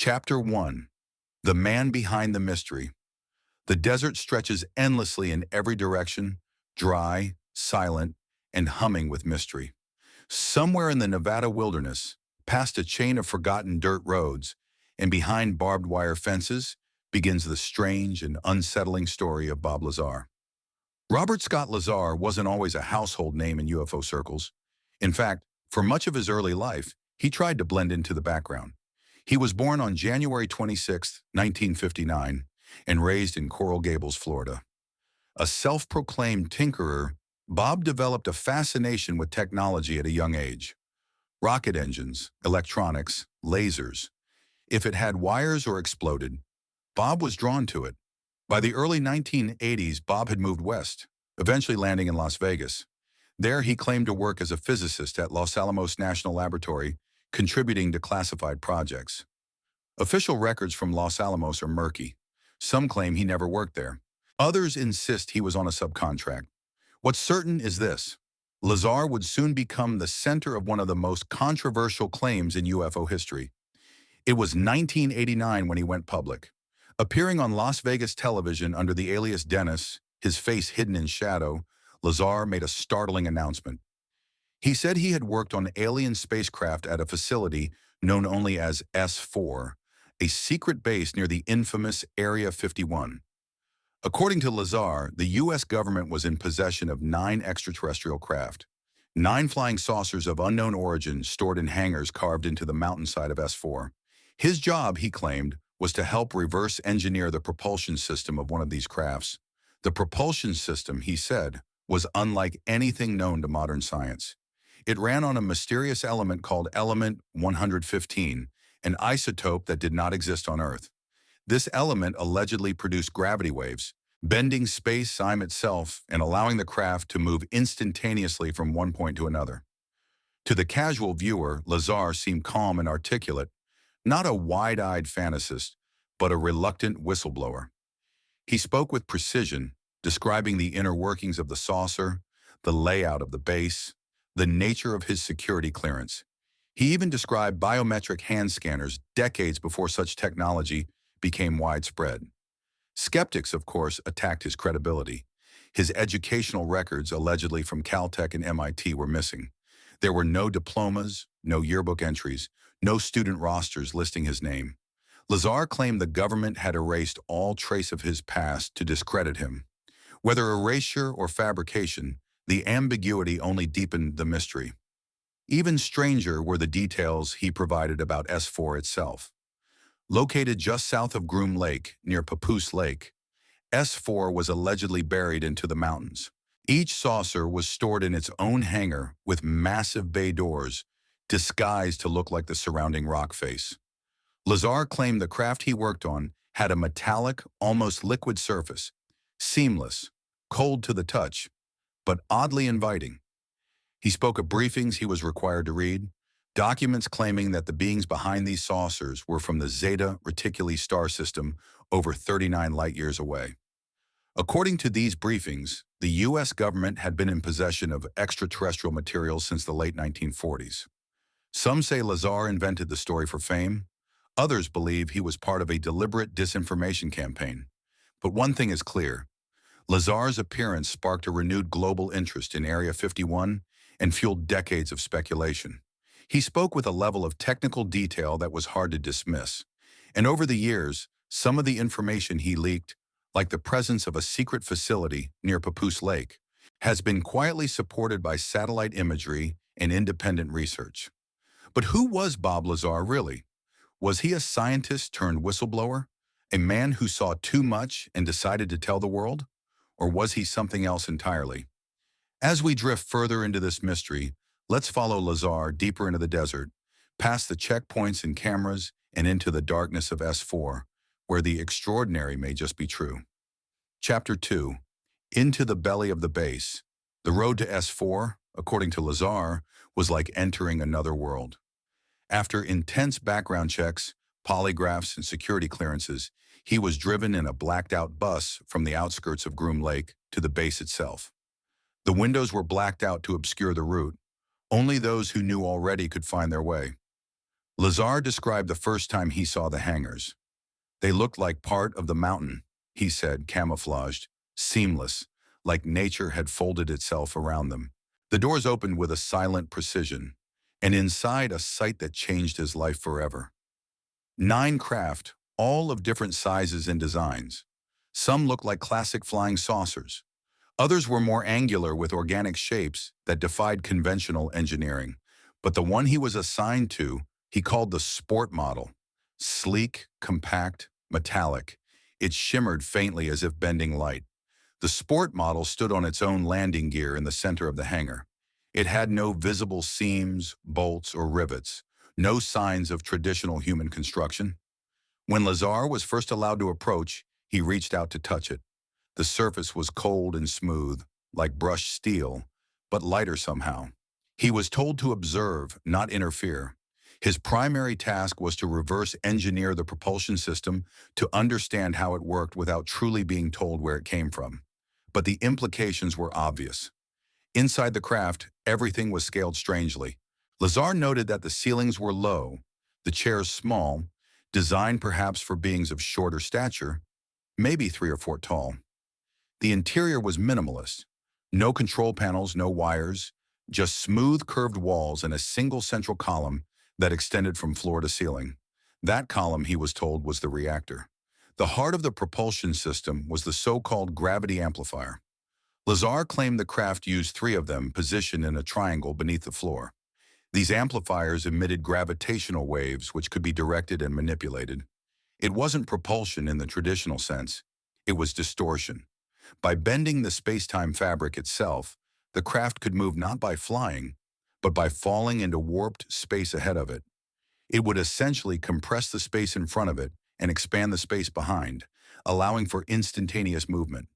Chapter 1. The Man Behind the Mystery. The desert stretches endlessly in every direction, dry, silent, and humming with mystery. Somewhere in the Nevada wilderness, past a chain of forgotten dirt roads, and behind barbed wire fences, begins the strange and unsettling story of Bob Lazar. Robert Scott Lazar wasn't always a household name in UFO circles. In fact, for much of his early life, he tried to blend into the background. He was born on January 26, 1959, and raised in Coral Gables, Florida. A self-proclaimed tinkerer, Bob developed a fascination with technology at a young age. Rocket engines, electronics, lasers. If it had wires or exploded, Bob was drawn to it. By the early 1980s, Bob had moved west, eventually landing in Las Vegas. There, he claimed to work as a physicist at Los Alamos National Laboratory, contributing to classified projects. Official records from Los Alamos are murky. Some claim he never worked there. Others insist he was on a subcontract. What's certain is this: Lazar would soon become the center of one of the most controversial claims in UFO history. It was 1989 when he went public. Appearing on Las Vegas television under the alias Dennis, his face hidden in shadow, Lazar made a startling announcement. He said he had worked on alien spacecraft at a facility known only as S4, a secret base near the infamous Area 51. According to Lazar, the U.S. government was in possession of 9 extraterrestrial craft, 9 flying saucers of unknown origin stored in hangars carved into the mountainside of S4. His job, he claimed, was to help reverse engineer the propulsion system of one of these crafts. The propulsion system, he said, was unlike anything known to modern science. It ran on a mysterious element called Element 115, an isotope that did not exist on Earth. This element allegedly produced gravity waves, bending space-time itself and allowing the craft to move instantaneously from one point to another. To the casual viewer, Lazar seemed calm and articulate, not a wide-eyed fantasist, but a reluctant whistleblower. He spoke with precision, describing the inner workings of the saucer, the layout of the base, the nature of his security clearance. He even described biometric hand scanners decades before such technology became widespread. Skeptics, of course, attacked his credibility. His educational records, allegedly from Caltech and MIT, were missing. There were no diplomas, no yearbook entries, no student rosters listing his name. Lazar claimed the government had erased all trace of his past to discredit him. Whether erasure or fabrication, the ambiguity only deepened the mystery. Even stranger were the details he provided about S4 itself. Located just south of Groom Lake, near Papoose Lake, S4 was allegedly buried into the mountains. Each saucer was stored in its own hangar with massive bay doors, disguised to look like the surrounding rock face. Lazar claimed the craft he worked on had a metallic, almost liquid surface, seamless, cold to the touch, but oddly inviting. He spoke of briefings he was required to read, documents claiming that the beings behind these saucers were from the Zeta Reticuli star system over 39 light-years away. According to these briefings, the U.S. government had been in possession of extraterrestrial materials since the late 1940s. Some say Lazar invented the story for fame. Others believe he was part of a deliberate disinformation campaign. But one thing is clear: Lazar's appearance sparked a renewed global interest in Area 51 and fueled decades of speculation. He spoke with a level of technical detail that was hard to dismiss. And over the years, some of the information he leaked, like the presence of a secret facility near Papoose Lake, has been quietly supported by satellite imagery and independent research. But who was Bob Lazar really? Was he a scientist turned whistleblower? A man who saw too much and decided to tell the world? Or was he something else entirely? As we drift further into this mystery, let's follow Lazar deeper into the desert, past the checkpoints and cameras, and into the darkness of S4, where the extraordinary may just be true. Chapter 2. Into the belly of the base. The road to S4, according to Lazar, was like entering another world. After intense background checks, polygraphs, and security clearances, he was driven in a blacked-out bus from the outskirts of Groom Lake to the base itself. The windows were blacked out to obscure the route. Only those who knew already could find their way. Lazar described the first time he saw the hangars. They looked like part of the mountain, he said, camouflaged, seamless, like nature had folded itself around them. The doors opened with a silent precision, and inside a sight that changed his life forever. 9 craft, all of different sizes and designs. Some looked like classic flying saucers. Others were more angular with organic shapes that defied conventional engineering. But the one he was assigned to, he called the sport model. Sleek, compact, metallic. It shimmered faintly as if bending light. The sport model stood on its own landing gear in the center of the hangar. It had no visible seams, bolts, or rivets, no signs of traditional human construction. When Lazar was first allowed to approach, he reached out to touch it. The surface was cold and smooth, like brushed steel, but lighter somehow. He was told to observe, not interfere. His primary task was to reverse engineer the propulsion system to understand how it worked without truly being told where it came from. But the implications were obvious. Inside the craft, everything was scaled strangely. Lazar noted that the ceilings were low, the chairs small, designed perhaps for beings of shorter stature, maybe 3 or 4 tall. The interior was minimalist. No control panels, no wires, just smooth curved walls and a single central column that extended from floor to ceiling. That column, he was told, was the reactor. The heart of the propulsion system was the so-called gravity amplifier. Lazar claimed the craft used 3 of them positioned in a triangle beneath the floor. These amplifiers emitted gravitational waves which could be directed and manipulated. It wasn't propulsion in the traditional sense. It was distortion. By bending the space-time fabric itself, the craft could move not by flying, but by falling into warped space ahead of it. It would essentially compress the space in front of it and expand the space behind, allowing for instantaneous movement.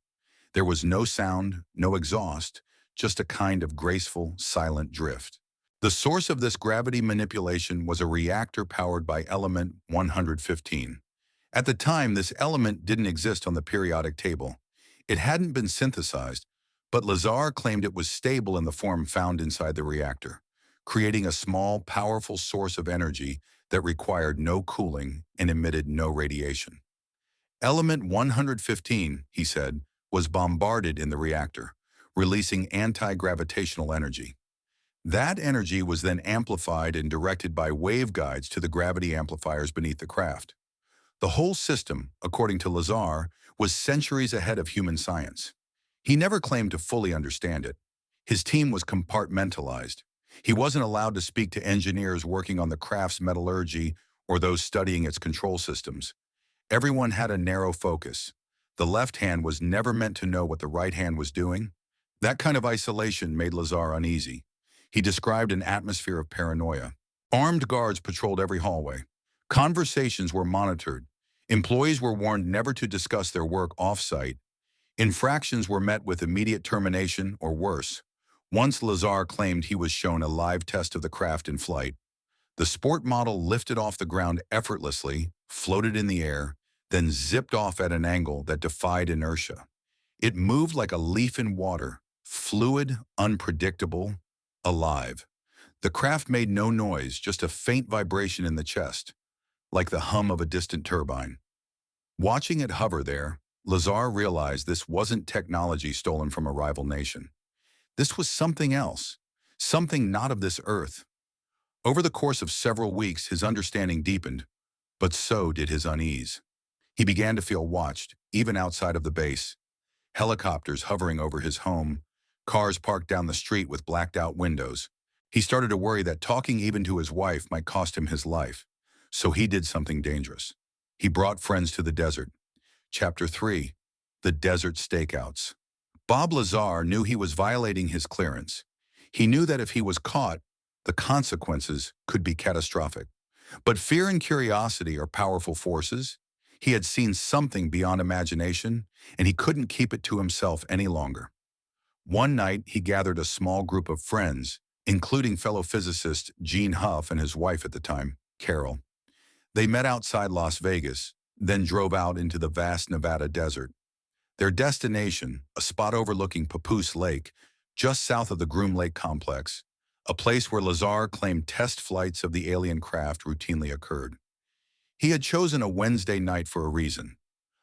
There was no sound, no exhaust, just a kind of graceful, silent drift. The source of this gravity manipulation was a reactor powered by element 115. At the time, this element didn't exist on the periodic table. It hadn't been synthesized, but Lazar claimed it was stable in the form found inside the reactor, creating a small, powerful source of energy that required no cooling and emitted no radiation. Element 115, he said, was bombarded in the reactor, releasing anti-gravitational energy. That energy was then amplified and directed by waveguides to the gravity amplifiers beneath the craft. The whole system, according to Lazar, was centuries ahead of human science. He never claimed to fully understand it. His team was compartmentalized. He wasn't allowed to speak to engineers working on the craft's metallurgy or those studying its control systems. Everyone had a narrow focus. The left hand was never meant to know what the right hand was doing. That kind of isolation made Lazar uneasy. He described an atmosphere of paranoia. Armed guards patrolled every hallway. Conversations were monitored. Employees were warned never to discuss their work off-site. Infractions were met with immediate termination or worse. Once Lazar claimed he was shown a live test of the craft in flight. The sport model lifted off the ground effortlessly, floated in the air, then zipped off at an angle that defied inertia. It moved like a leaf in water, fluid, unpredictable, alive. The craft made no noise, just a faint vibration in the chest, like the hum of a distant turbine. Watching it hover there, Lazar realized this wasn't technology stolen from a rival nation. This was something else, something not of this earth. Over the course of several weeks, his understanding deepened, but so did his unease. He began to feel watched, even outside of the base. Helicopters hovering over his home, cars parked down the street with blacked-out windows. He started to worry that talking even to his wife might cost him his life. So he did something dangerous. He brought friends to the desert. Chapter 3. The Desert Stakeouts. Bob Lazar knew he was violating his clearance. He knew that if he was caught, the consequences could be catastrophic. But fear and curiosity are powerful forces. He had seen something beyond imagination, and he couldn't keep it to himself any longer. One night, he gathered a small group of friends, including fellow physicist Gene Huff and his wife at the time, Carol. They met outside Las Vegas, then drove out into the vast Nevada desert. Their destination, a spot overlooking Papoose Lake, just south of the Groom Lake complex, a place where Lazar claimed test flights of the alien craft routinely occurred. He had chosen a Wednesday night for a reason.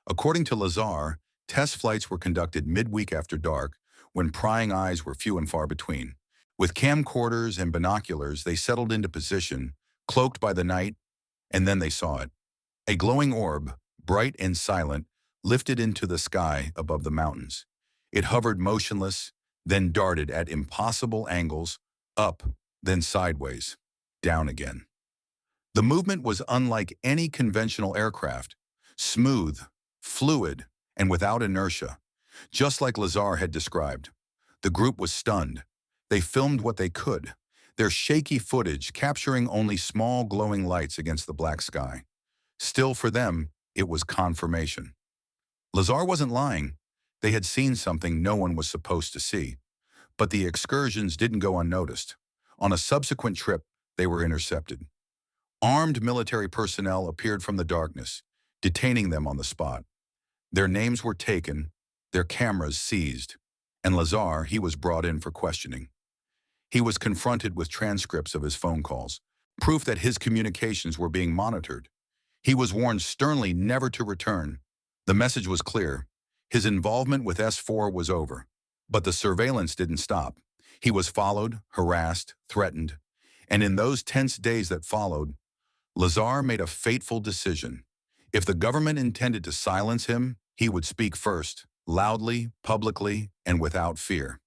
According to Lazar, test flights were conducted midweek after dark, when prying eyes were few and far between. With camcorders and binoculars, they settled into position, cloaked by the night, and then they saw it. A glowing orb, bright and silent, lifted into the sky above the mountains. It hovered motionless, then darted at impossible angles, up, then sideways, down again. The movement was unlike any conventional aircraft, smooth, fluid, and without inertia, just like Lazar had described. The group was stunned. They filmed what they could, their shaky footage capturing only small glowing lights against the black sky. Still, for them, it was confirmation. Lazar wasn't lying. They had seen something no one was supposed to see. But the excursions didn't go unnoticed. On a subsequent trip, they were intercepted. Armed military personnel appeared from the darkness, detaining them on the spot. Their names were taken, their cameras seized, and Lazar, he was brought in for questioning. He was confronted with transcripts of his phone calls, proof that his communications were being monitored. He was warned sternly never to return. The message was clear. His involvement with S4 was over. But the surveillance didn't stop. He was followed, harassed, threatened. And in those tense days that followed, Lazar made a fateful decision. If the government intended to silence him, he would speak first, loudly, publicly, and without fear.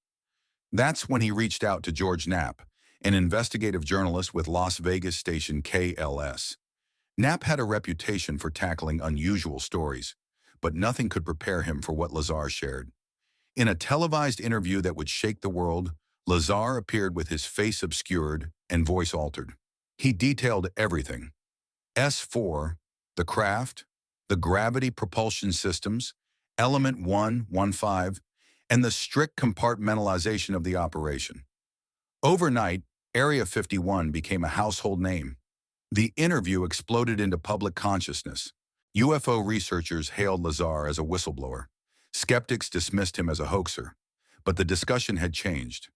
That's when he reached out to George Knapp, an investigative journalist with Las Vegas station KLS. Knapp had a reputation for tackling unusual stories, but nothing could prepare him for what Lazar shared. In a televised interview that would shake the world, Lazar appeared with his face obscured and voice altered. He detailed everything: S4, the craft, the gravity propulsion systems, Element 115, and the strict compartmentalization of the operation. Overnight, Area 51 became a household name. The interview exploded into public consciousness. UFO researchers hailed Lazar as a whistleblower. Skeptics dismissed him as a hoaxer. But the discussion had changed.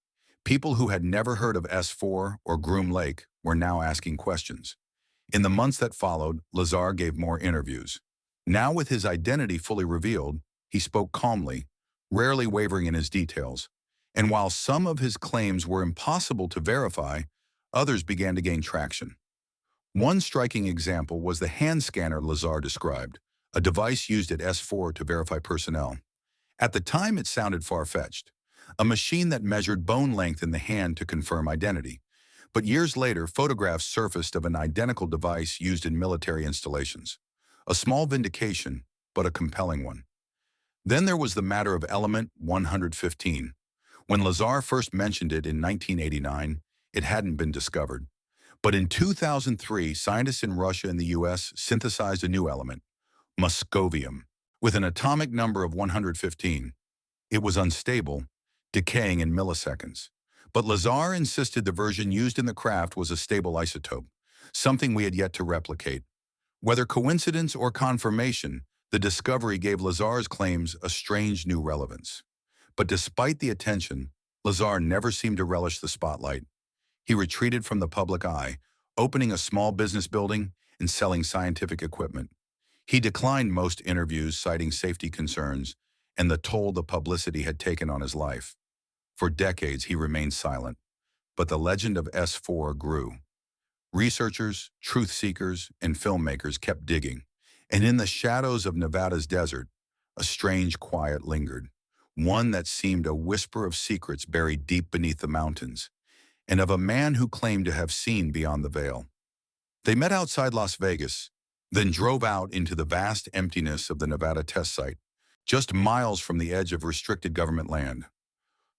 People who had never heard of S4 or Groom Lake were now asking questions. In the months that followed, Lazar gave more interviews. Now with his identity fully revealed, he spoke calmly, rarely wavering in his details. And while some of his claims were impossible to verify, others began to gain traction. One striking example was the hand scanner Lazar described, a device used at S4 to verify personnel. At the time, it sounded far-fetched, a machine that measured bone length in the hand to confirm identity. But years later, photographs surfaced of an identical device used in military installations. A small vindication, but a compelling one. Then there was the matter of Element 115. When Lazar first mentioned it in 1989, it hadn't been discovered. But in 2003, scientists in Russia and the US synthesized a new element, muscovium, with an atomic number of 115. It was unstable, decaying in milliseconds. But Lazar insisted the version used in the craft was a stable isotope, something we had yet to replicate. Whether coincidence or confirmation, the discovery gave Lazar's claims a strange new relevance. But despite the attention, Lazar never seemed to relish the spotlight. He retreated from the public eye, opening a small business building and selling scientific equipment. He declined most interviews, citing safety concerns and the toll the publicity had taken on his life. For decades, he remained silent, but the legend of S4 grew. Researchers, truth seekers, and filmmakers kept digging, and in the shadows of Nevada's desert, a strange quiet lingered, one that seemed a whisper of secrets buried deep beneath the mountains, and of a man who claimed to have seen beyond the veil. They met outside Las Vegas, then drove out into the vast emptiness of the Nevada test site, just miles from the edge of restricted government land.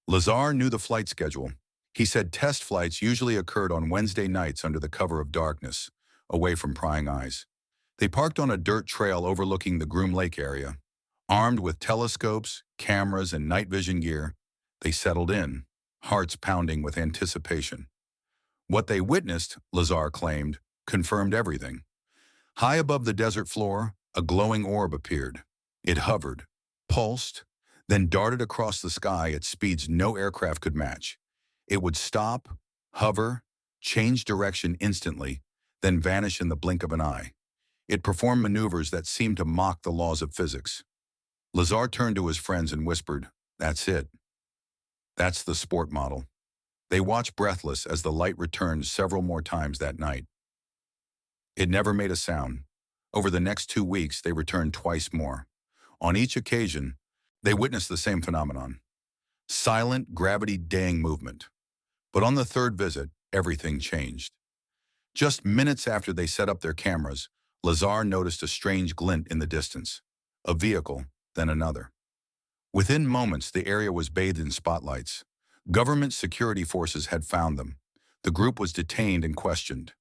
Lazar knew the flight schedule. He said test flights usually occurred on Wednesday nights under the cover of darkness, away from prying eyes. They parked on a dirt trail overlooking the Groom Lake area. Armed with telescopes, cameras, and night vision gear, they settled in, hearts pounding with anticipation. What they witnessed, Lazar claimed, confirmed everything. High above the desert floor, a glowing orb appeared. It hovered, pulsed, then darted across the sky at speeds no aircraft could match. It would stop, hover, change direction instantly, then vanish in the blink of an eye. It performed maneuvers that seemed to mock the laws of physics. Lazar turned to his friends and whispered, "That's it. That's the sport model." They watched breathless as the light returned several more times that night. It never made a sound. Over the next 2 weeks, they returned twice more. On each occasion, they witnessed the same phenomenon: silent, gravity-daying movement. But on the third visit, everything changed. Just minutes after they set up their cameras, Lazar noticed a strange glint in the distance. A vehicle, then another. Within moments, the area was bathed in spotlights. Government security forces had found them. The group was detained and questioned.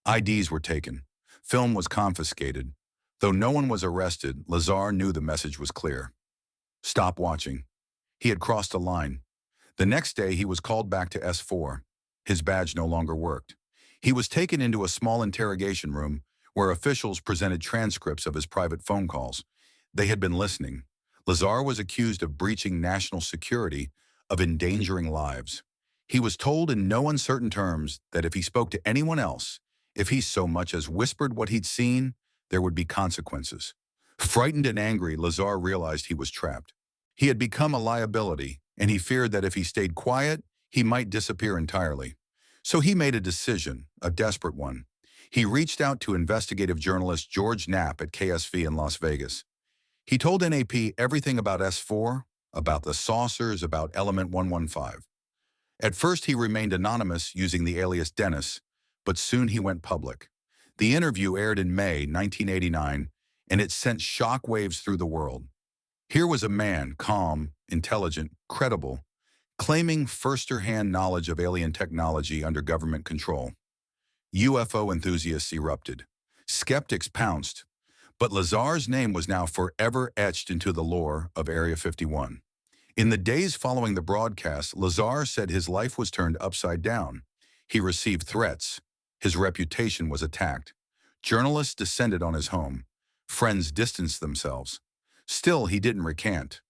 IDs were taken. Film was confiscated. Though no one was arrested, Lazar knew the message was clear. Stop watching. He had crossed a line. The next day, he was called back to S4. His badge no longer worked. He was taken into a small interrogation room where officials presented transcripts of his private phone calls. They had been listening. Lazar was accused of breaching national security, of endangering lives. He was told in no uncertain terms that if he spoke to anyone else, if he so much as whispered what he'd seen, there would be consequences. Frightened and angry, Lazar realized he was trapped. He had become a liability, and he feared that if he stayed quiet, he might disappear entirely. So he made a decision, a desperate one. He reached out to investigative journalist George Knapp at KSV in Las Vegas. He told NAP everything about S4, about the saucers, about Element 115. At first, he remained anonymous using the alias Dennis, but soon he went public. The interview aired in May 1989, and it sent shockwaves through the world. Here was a man, calm, intelligent, credible, claiming first-hand knowledge of alien technology under government control. UFO enthusiasts erupted. Skeptics pounced. But Lazar's name was now forever etched into the lore of Area 51. In the days following the broadcast, Lazar said his life was turned upside down. He received threats. His reputation was attacked. Journalists descended on his home. Friends distanced themselves. Still, he didn't recant.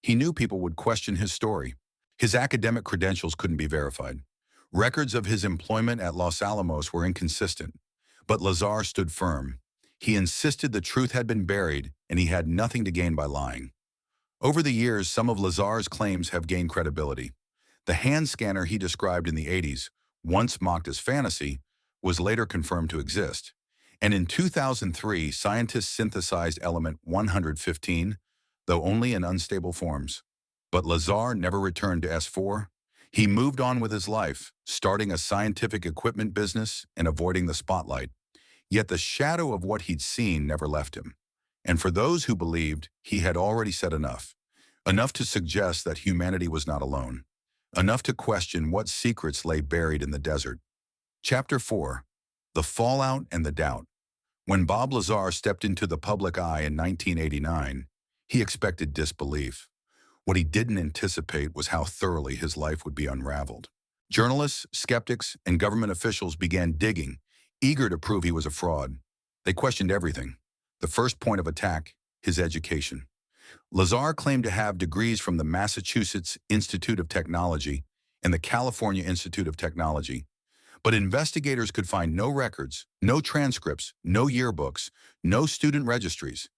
He knew people would question his story. His academic credentials couldn't be verified. Records of his employment at Los Alamos were inconsistent. But Lazar stood firm. He insisted the truth had been buried, and he had nothing to gain by lying. Over the years, some of Lazar's claims have gained credibility. The hand scanner he described in the 80s, once mocked as fantasy, was later confirmed to exist. And in 2003, scientists synthesized element 115, though only in unstable forms. But Lazar never returned to S4. He moved on with his life, starting a scientific equipment business and avoiding the spotlight. Yet the shadow of what he'd seen never left him. And for those who believed, he had already said enough. Enough to suggest that humanity was not alone. Enough to question what secrets lay buried in the desert. Chapter 4. The Fallout and the Doubt. When Bob Lazar stepped into the public eye in 1989, he expected disbelief. What he didn't anticipate was how thoroughly his life would be unraveled. Journalists, skeptics, and government officials began digging, eager to prove he was a fraud. They questioned everything. The first point of attack, his education. Lazar claimed to have degrees from the Massachusetts Institute of Technology and the California Institute of Technology. But investigators could find no records, no transcripts, no yearbooks, no student registries.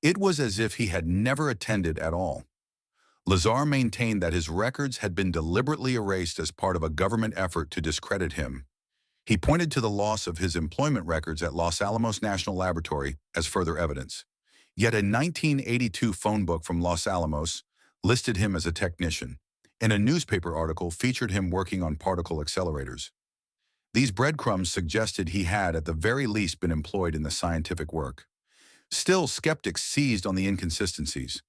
It was as if he had never attended at all. Lazar maintained that his records had been deliberately erased as part of a government effort to discredit him. He pointed to the loss of his employment records at Los Alamos National Laboratory as further evidence. Yet a 1982 phone book from Los Alamos listed him as a technician, and a newspaper article featured him working on particle accelerators. These breadcrumbs suggested he had at the very least been employed in the scientific work. Still, skeptics seized on the inconsistencies.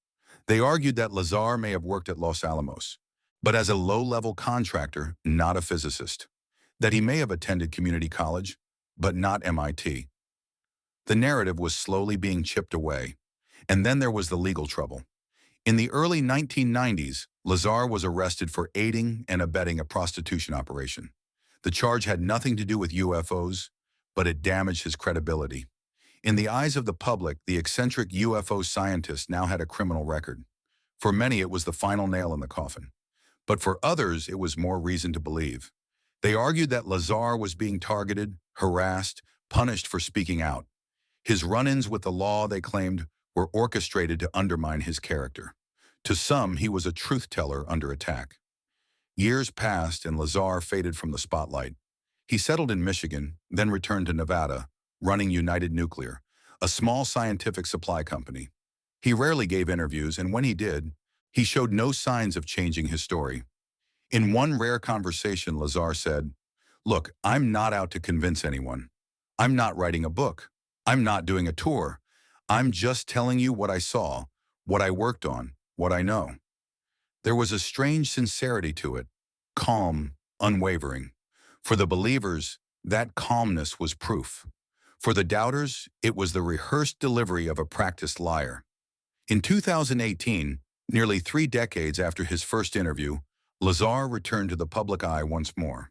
They argued that Lazar may have worked at Los Alamos, but as a low-level contractor, not a physicist. That he may have attended community college, but not MIT. The narrative was slowly being chipped away, and then there was the legal trouble. In the early 1990s, Lazar was arrested for aiding and abetting a prostitution operation. The charge had nothing to do with UFOs, but it damaged his credibility. In the eyes of the public, the eccentric UFO scientist now had a criminal record. For many, it was the final nail in the coffin. But for others, it was more reason to believe. They argued that Lazar was being targeted, harassed, punished for speaking out. His run-ins with the law, they claimed, were orchestrated to undermine his character. To some, he was a truth-teller under attack. Years passed and Lazar faded from the spotlight. He settled in Michigan, then returned to Nevada, running United Nuclear, a small scientific supply company. He rarely gave interviews, and when he did, he showed no signs of changing his story. In one rare conversation, Lazar said, "Look, I'm not out to convince anyone. I'm not writing a book. I'm not doing a tour. I'm just telling you what I saw, what I worked on, what I know." There was a strange sincerity to it, calm, unwavering. For the believers, that calmness was proof. For the doubters, it was the rehearsed delivery of a practiced liar. In 2018, nearly 3 decades after his first interview, Lazar returned to the public eye once more.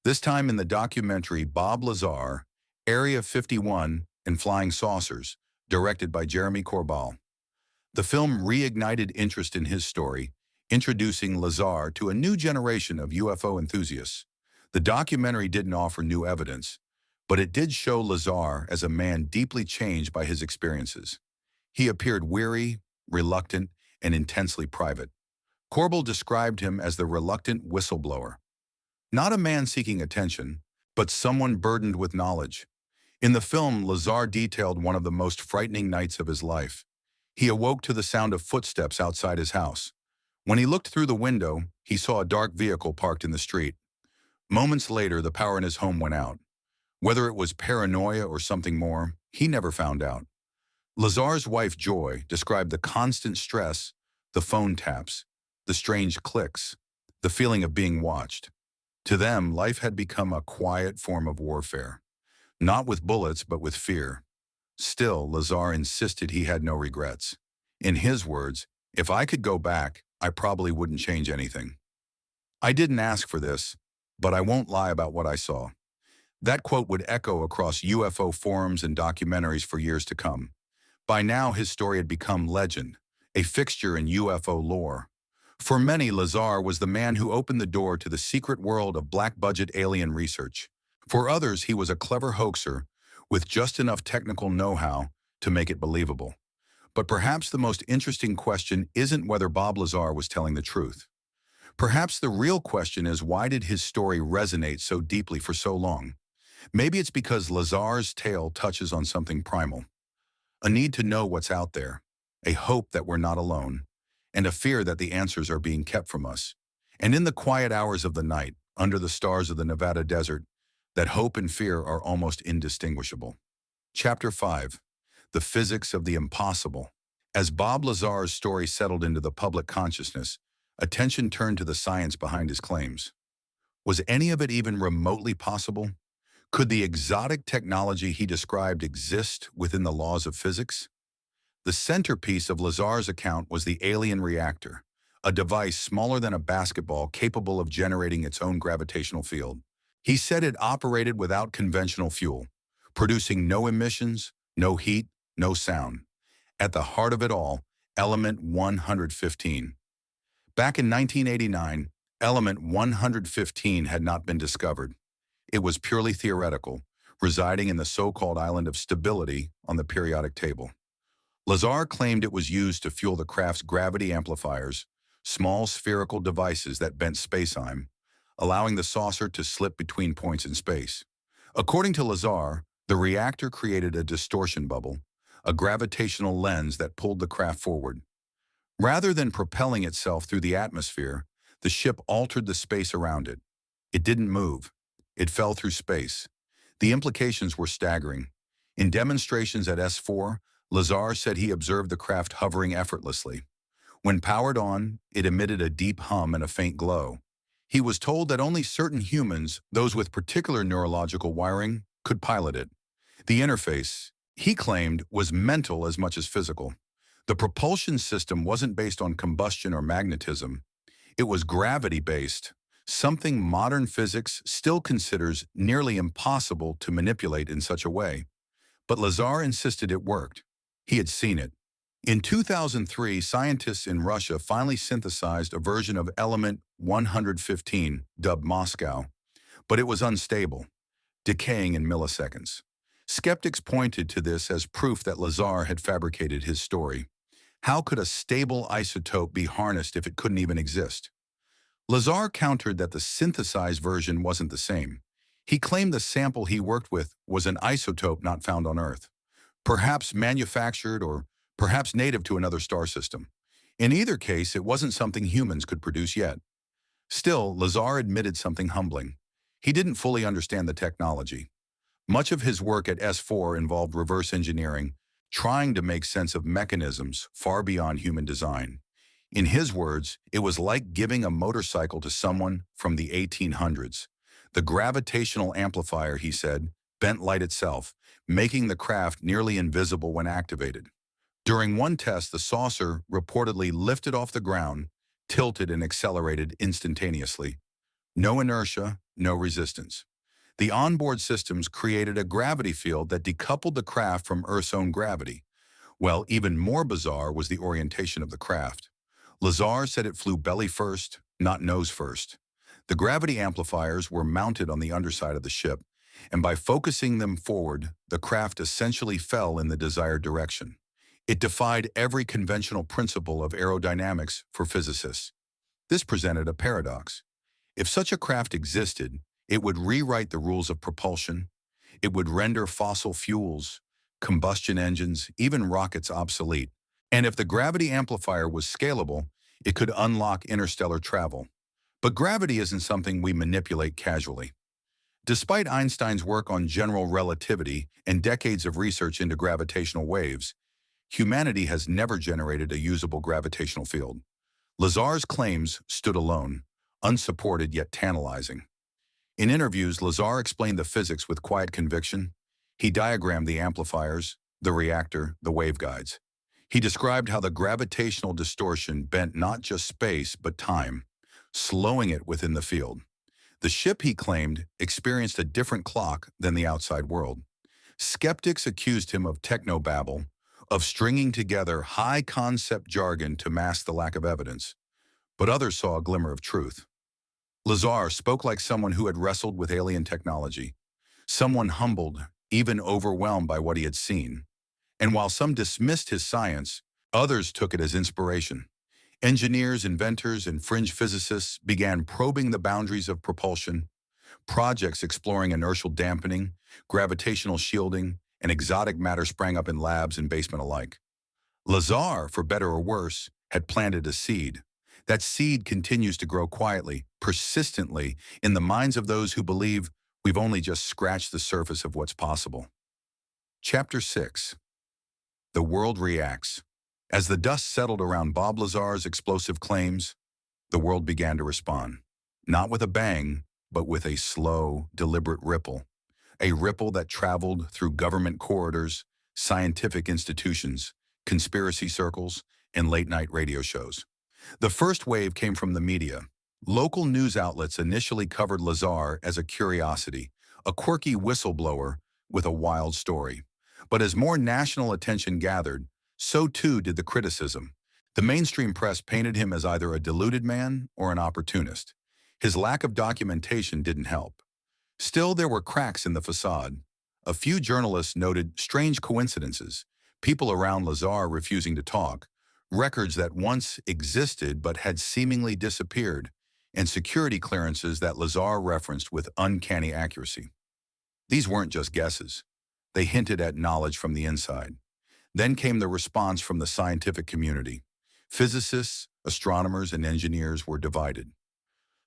This time in the documentary Bob Lazar, Area 51 and Flying Saucers, directed by Jeremy Corbell. The film reignited interest in his story, introducing Lazar to a new generation of UFO enthusiasts. The documentary didn't offer new evidence, but it did show Lazar as a man deeply changed by his experiences. He appeared weary, reluctant, and intensely private. Corbell described him as the reluctant whistleblower. Not a man seeking attention, but someone burdened with knowledge. In the film, Lazar detailed one of the most frightening nights of his life. He awoke to the sound of footsteps outside his house. When he looked through the window, he saw a dark vehicle parked in the street. Moments later, the power in his home went out. Whether it was paranoia or something more, he never found out. Lazar's wife, Joy, described the constant stress, the phone taps, the strange clicks, the feeling of being watched. To them, life had become a quiet form of warfare, not with bullets, but with fear. Still, Lazar insisted he had no regrets. In his words, "If I could go back, I probably wouldn't change anything. I didn't ask for this, but I won't lie about what I saw." That quote would echo across UFO forums and documentaries for years to come. By now, his story had become legend, a fixture in UFO lore. For many, Lazar was the man who opened the door to the secret world of black-budget alien research. For others, he was a clever hoaxer with just enough technical know-how to make it believable. But perhaps the most interesting question isn't whether Bob Lazar was telling the truth. Perhaps the real question is, why did his story resonate so deeply for so long? Maybe it's because Lazar's tale touches on something primal. A need to know what's out there, a hope that we're not alone, and a fear that the answers are being kept from us. And in the quiet hours of the night, under the stars of the Nevada desert, that hope and fear are almost indistinguishable. Chapter 5. The Physics of the Impossible. As Bob Lazar's story settled into the public consciousness, attention turned to the science behind his claims. Was any of it even remotely possible? Could the exotic technology he described exist within the laws of physics? The centerpiece of Lazar's account was the alien reactor, a device smaller than a basketball capable of generating its own gravitational field. He said it operated without conventional fuel, producing no emissions, no heat, no sound. At the heart of it all, element 115. Back in 1989, element 115 had not been discovered. It was purely theoretical, residing in the so-called island of stability on the periodic table. Lazar claimed it was used to fuel the craft's gravity amplifiers, small spherical devices that bent space-time, allowing the saucer to slip between points in space. According to Lazar, the reactor created a distortion bubble, a gravitational lens that pulled the craft forward. Rather than propelling itself through the atmosphere, the ship altered the space around it. It didn't move. It fell through space. The implications were staggering. In demonstrations at S4, Lazar said he observed the craft hovering effortlessly. When powered on, it emitted a deep hum and a faint glow. He was told that only certain humans, those with particular neurological wiring, could pilot it. The interface, he claimed, was mental as much as physical. The propulsion system wasn't based on combustion or magnetism. It was gravity-based, something modern physics still considers nearly impossible to manipulate in such a way. But Lazar insisted it worked. He had seen it. In 2003, scientists in Russia finally synthesized a version of element 115, dubbed Moscow. but it was unstable, decaying in milliseconds. Skeptics pointed to this as proof that Lazar had fabricated his story. How could a stable isotope be harnessed if it couldn't even exist? Lazar countered that the synthesized version wasn't the same. He claimed the sample he worked with was an isotope not found on Earth, perhaps manufactured or perhaps native to another star system. In either case, it wasn't something humans could produce yet. Still, Lazar admitted something humbling. He didn't fully understand the technology. Much of his work at S4 involved reverse engineering, trying to make sense of mechanisms far beyond human design. In his words, it was like giving a motorcycle to someone from the 1800s. The gravitational amplifier, he said, bent light itself, making the craft nearly invisible when activated. During one test, the saucer reportedly lifted off the ground, tilted and accelerated instantaneously. No inertia, no resistance. The onboard systems created a gravity field that decoupled the craft from Earth's own gravity. Well, even more bizarre was the orientation of the craft. Lazar said it flew belly first, not nose first. The gravity amplifiers were mounted on the underside of the ship, and by focusing them forward, the craft essentially fell in the desired direction. It defied every conventional principle of aerodynamics for physicists. This presented a paradox. If such a craft existed, it would rewrite the rules of propulsion. It would render fossil fuels, combustion engines, even rockets obsolete. And if the gravity amplifier was scalable, it could unlock interstellar travel. But gravity isn't something we manipulate casually. Despite Einstein's work on general relativity and decades of research into gravitational waves, humanity has never generated a usable gravitational field. Lazar's claims stood alone, unsupported yet tantalizing. In interviews, Lazar explained the physics with quiet conviction. He diagrammed the amplifiers, the reactor, the waveguides. He described how the gravitational distortion bent not just space but time, slowing it within the field. The ship, he claimed, experienced a different clock than the outside world. Skeptics accused him of technobabble, of stringing together high-concept jargon to mask the lack of evidence. But others saw a glimmer of truth. Lazar spoke like someone who had wrestled with alien technology, someone humbled, even overwhelmed by what he had seen. And while some dismissed his science, others took it as inspiration. Engineers, inventors, and fringe physicists began probing the boundaries of propulsion. Projects exploring inertial dampening, gravitational shielding, and exotic matter sprang up in labs and basement alike. Lazar, for better or worse, had planted a seed. That seed continues to grow quietly, persistently, in the minds of those who believe we've only just scratched the surface of what's possible. Chapter 6. The world reacts. As the dust settled around Bob Lazar's explosive claims, the world began to respond. Not with a bang, but with a slow, deliberate ripple. A ripple that traveled through government corridors, scientific institutions, conspiracy circles, and late-night radio shows. The first wave came from the media. Local news outlets initially covered Lazar as a curiosity, a quirky whistleblower with a wild story. But as more national attention gathered, so too did the criticism. The mainstream press painted him as either a deluded man or an opportunist. His lack of documentation didn't help. Still, there were cracks in the facade. A few journalists noted strange coincidences, people around Lazar refusing to talk, records that once existed but had seemingly disappeared, and security clearances that Lazar referenced with uncanny accuracy. These weren't just guesses. They hinted at knowledge from the inside. Then came the response from the scientific community. Physicists, astronomers, and engineers were divided.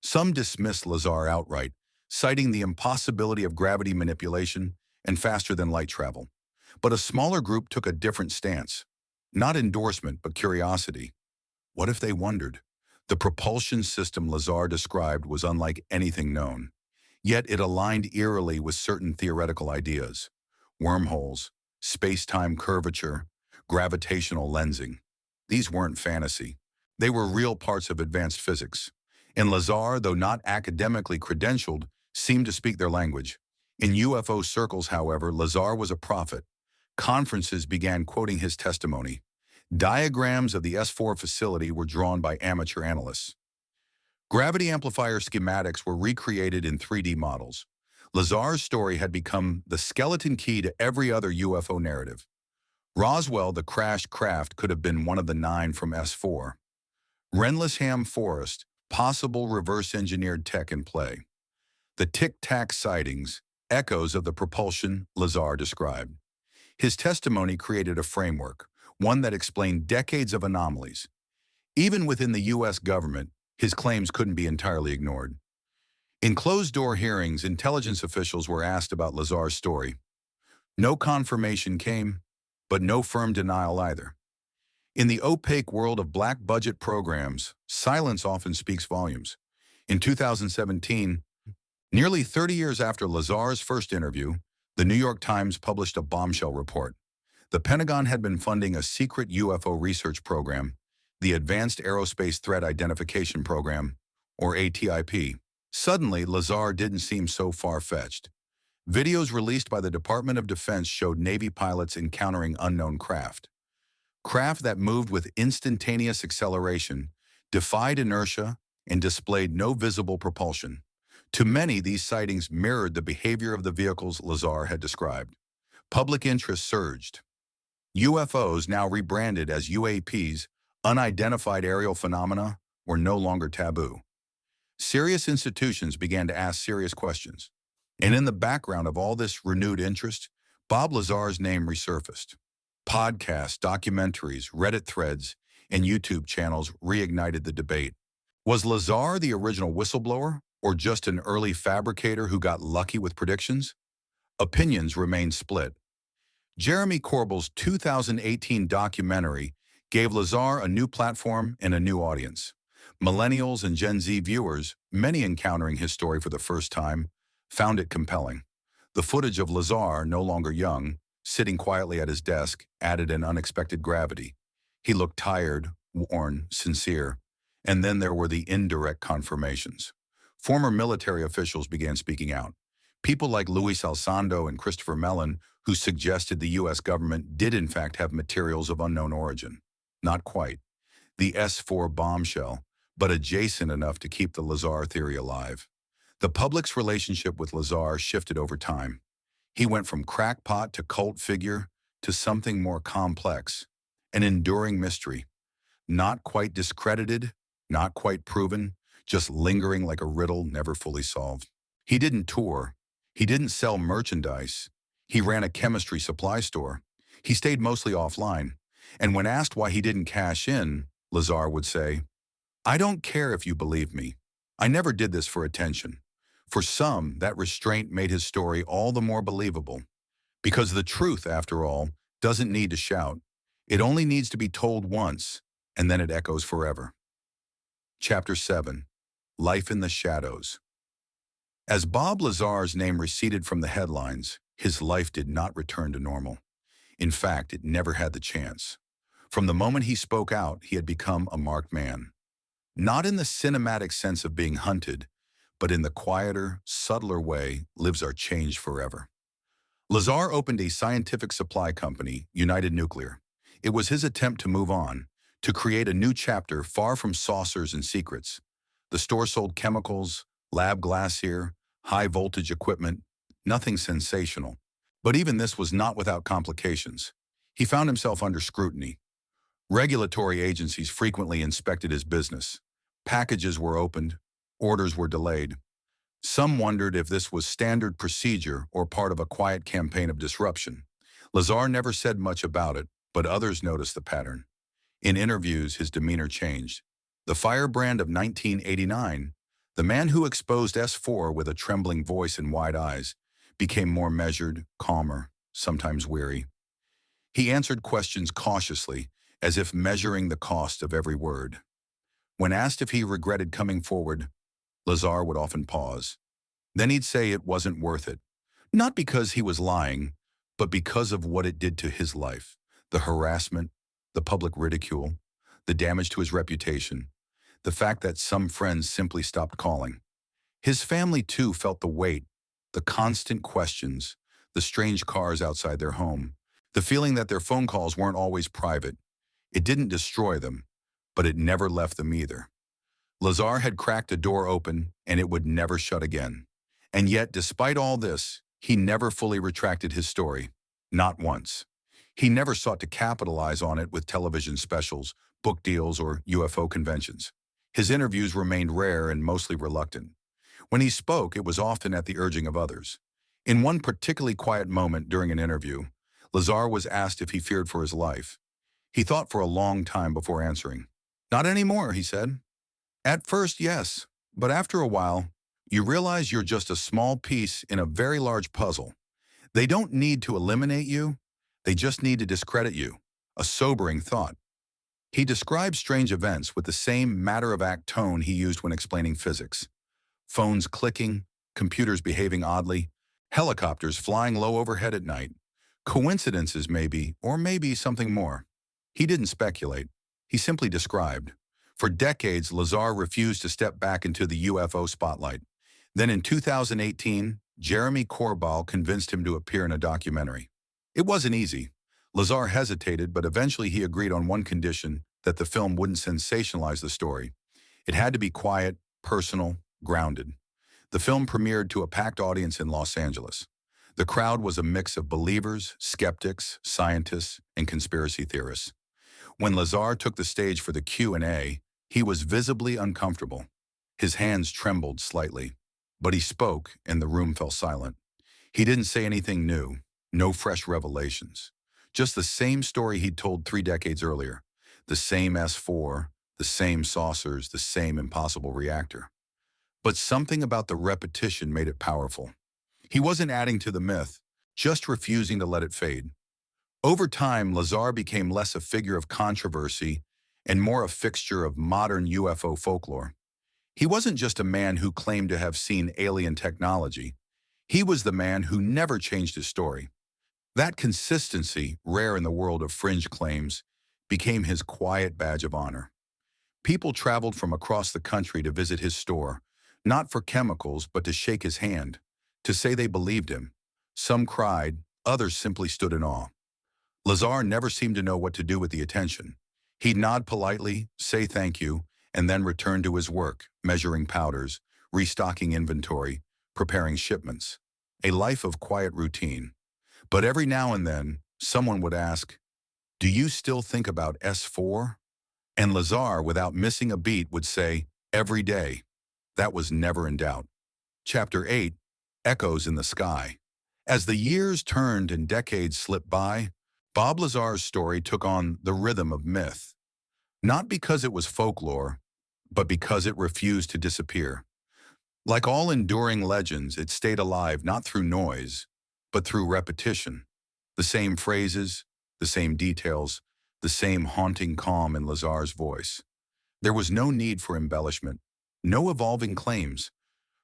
Some dismissed Lazar outright, citing the impossibility of gravity manipulation and faster-than-light travel. But a smaller group took a different stance. Not endorsement, but curiosity. What if they wondered? The propulsion system Lazar described was unlike anything known. Yet it aligned eerily with certain theoretical ideas. Wormholes, space-time curvature, gravitational lensing. These weren't fantasy. They were real parts of advanced physics. And Lazar, though not academically credentialed, seemed to speak their language. In UFO circles, however, Lazar was a prophet. Conferences began quoting his testimony. Diagrams of the S4 facility were drawn by amateur analysts. Gravity amplifier schematics were recreated in 3D models. Lazar's story had become the skeleton key to every other UFO narrative. Roswell, the crashed craft, could have been one of the 9 from S4. Rendlesham Forest, possible reverse-engineered tech in play. The tic-tac sightings, echoes of the propulsion Lazar described. His testimony created a framework, one that explained decades of anomalies. Even within the U.S. government, his claims couldn't be entirely ignored. In closed-door hearings, intelligence officials were asked about Lazar's story. No confirmation came, but no firm denial either. In the opaque world of black-budget programs, silence often speaks volumes. In 2017, nearly 30 years after Lazar's first interview, the New York Times published a bombshell report. The Pentagon had been funding a secret UFO research program, the Advanced Aerospace Threat Identification Program, or ATIP. Suddenly, Lazar didn't seem so far-fetched. Videos released by the Department of Defense showed Navy pilots encountering unknown craft. Craft that moved with instantaneous acceleration, defied inertia, and displayed no visible propulsion. To many, these sightings mirrored the behavior of the vehicles Lazar had described. Public interest surged. UFOs, now rebranded as UAPs, unidentified aerial phenomena, were no longer taboo. Serious institutions began to ask serious questions. And in the background of all this renewed interest, Bob Lazar's name resurfaced. Podcasts, documentaries, Reddit threads, and YouTube channels reignited the debate. Was Lazar the original whistleblower, or just an early fabricator who got lucky with predictions? Opinions remained split. Jeremy Corbell's 2018 documentary gave Lazar a new platform and a new audience. Millennials and Gen Z viewers, many encountering his story for the first time, found it compelling. The footage of Lazar, no longer young, sitting quietly at his desk, added an unexpected gravity. He looked tired, worn, sincere. And then there were the indirect confirmations. Former military officials began speaking out. People like Luis Alzando and Christopher Mellon, who suggested the U.S. government did in fact have materials of unknown origin. Not quite. The S4 bombshell, but adjacent enough to keep the Lazar theory alive. The public's relationship with Lazar shifted over time. He went from crackpot to cult figure to something more complex, an enduring mystery. Not quite discredited, not quite proven, just lingering like a riddle never fully solved. He didn't tour. He didn't sell merchandise. He ran a chemistry supply store. He stayed mostly offline. And when asked why he didn't cash in, Lazar would say, "I don't care if you believe me. I never did this for attention." For some, that restraint made his story all the more believable. Because the truth, after all, doesn't need to shout. It only needs to be told once, and then it echoes forever. Chapter 7. Life in the Shadows. As Bob Lazar's name receded from the headlines, his life did not return to normal. In fact, it never had the chance. From the moment he spoke out, he had become a marked man. Not in the cinematic sense of being hunted, but in the quieter, subtler way lives are changed forever. Lazar opened a scientific supply company, United Nuclear. It was his attempt to move on, to create a new chapter far from saucers and secrets. The store sold chemicals, lab glacier, high-voltage equipment, nothing sensational. But even this was not without complications. He found himself under scrutiny. Regulatory agencies frequently inspected his business. Packages were opened, orders were delayed. Some wondered if this was standard procedure or part of a quiet campaign of disruption. Lazar never said much about it, but others noticed the pattern. In interviews, his demeanor changed. The firebrand of 1989, the man who exposed S4 with a trembling voice and wide eyes, became more measured, calmer, sometimes weary. He answered questions cautiously, as if measuring the cost of every word. When asked if he regretted coming forward, Lazar would often pause. Then he'd say it wasn't worth it. Not because he was lying, but because of what it did to his life. The harassment, the public ridicule, the damage to his reputation, the fact that some friends simply stopped calling. His family, too, felt the weight, the constant questions, the strange cars outside their home, the feeling that their phone calls weren't always private. It didn't destroy them, but it never left them either. Lazar had cracked a door open, and it would never shut again. And yet, despite all this, he never fully retracted his story. Not once. He never sought to capitalize on it with television specials, book deals, or UFO conventions. His interviews remained rare and mostly reluctant. When he spoke, it was often at the urging of others. In one particularly quiet moment during an interview, Lazar was asked if he feared for his life. He thought for a long time before answering. "Not anymore," he said. "At first, yes, but after a while, you realize you're just a small piece in a very large puzzle. They don't need to eliminate you, they just need to discredit you." A sobering thought. He described strange events with the same matter-of-fact tone he used when explaining physics. Phones clicking, computers behaving oddly, helicopters flying low overhead at night. Coincidences maybe, or maybe something more. He didn't speculate. He simply described. For decades, Lazar refused to step back into the UFO spotlight. Then in 2018, Jeremy Corbell convinced him to appear in a documentary. It wasn't easy. Lazar hesitated, but eventually he agreed on one condition: that the film wouldn't sensationalize the story. It had to be quiet, personal, grounded. The film premiered to a packed audience in Los Angeles. The crowd was a mix of believers, skeptics, scientists, and conspiracy theorists. When Lazar took the stage for the Q&A, he was visibly uncomfortable. His hands trembled slightly, but he spoke and the room fell silent. He didn't say anything new, no fresh revelations. Just the same story he'd told 3 decades earlier. The same S4, the same saucers, the same impossible reactor. But something about the repetition made it powerful. He wasn't adding to the myth, just refusing to let it fade. Over time, Lazar became less a figure of controversy and more a fixture of modern UFO folklore. He wasn't just a man who claimed to have seen alien technology. He was the man who never changed his story. That consistency, rare in the world of fringe claims, became his quiet badge of honor. People traveled from across the country to visit his store, not for chemicals, but to shake his hand, to say they believed him. Some cried, others simply stood in awe. Lazar never seemed to know what to do with the attention. He'd nod politely, say thank you, and then return to his work, measuring powders, restocking inventory, preparing shipments. A life of quiet routine. But every now and then, someone would ask, "Do you still think about S4? And Lazar, without missing a beat, would say, "Every day." That was never in doubt. Chapter 8, Echoes in the Sky. As the years turned and decades slipped by, Bob Lazar's story took on the rhythm of myth. Not because it was folklore, but because it refused to disappear. Like all enduring legends, it stayed alive not through noise, but through repetition. The same phrases, the same details, the same haunting calm in Lazar's voice. There was no need for embellishment, no evolving claims.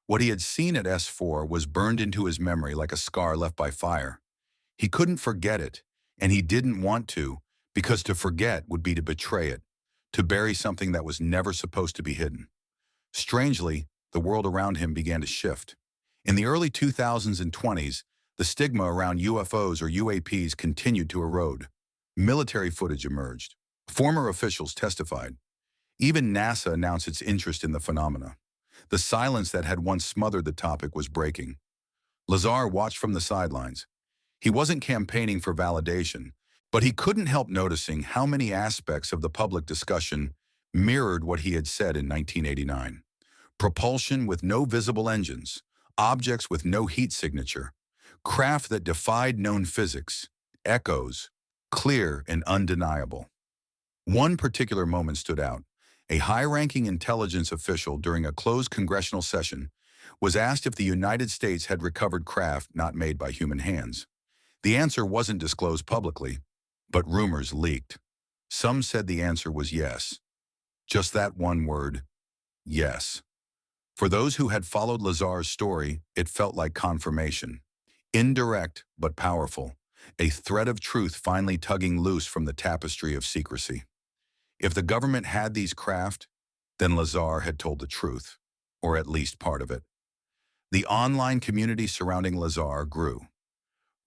What he had seen at S4 was burned into his memory like a scar left by fire. He couldn't forget it, and he didn't want to, because to forget would be to betray it, to bury something that was never supposed to be hidden. Strangely, the world around him began to shift. In the early 2000s and 20s, the stigma around UFOs or UAPs continued to erode. Military footage emerged. Former officials testified. Even NASA announced its interest in the phenomena. The silence that had once smothered the topic was breaking. Lazar watched from the sidelines. He wasn't campaigning for validation, but he couldn't help noticing how many aspects of the public discussion mirrored what he had said in 1989. Propulsion with no visible engines, objects with no heat signature, craft that defied known physics, echoes, clear and undeniable. One particular moment stood out. A high-ranking intelligence official during a closed congressional session was asked if the United States had recovered craft not made by human hands. The answer wasn't disclosed publicly, but rumors leaked. Some said the answer was yes. Just that one word, yes. For those who had followed Lazar's story, it felt like confirmation. Indirect but powerful, a thread of truth finally tugging loose from the tapestry of secrecy. If the government had these craft, then Lazar had told the truth, or at least part of it. The online community surrounding Lazar grew.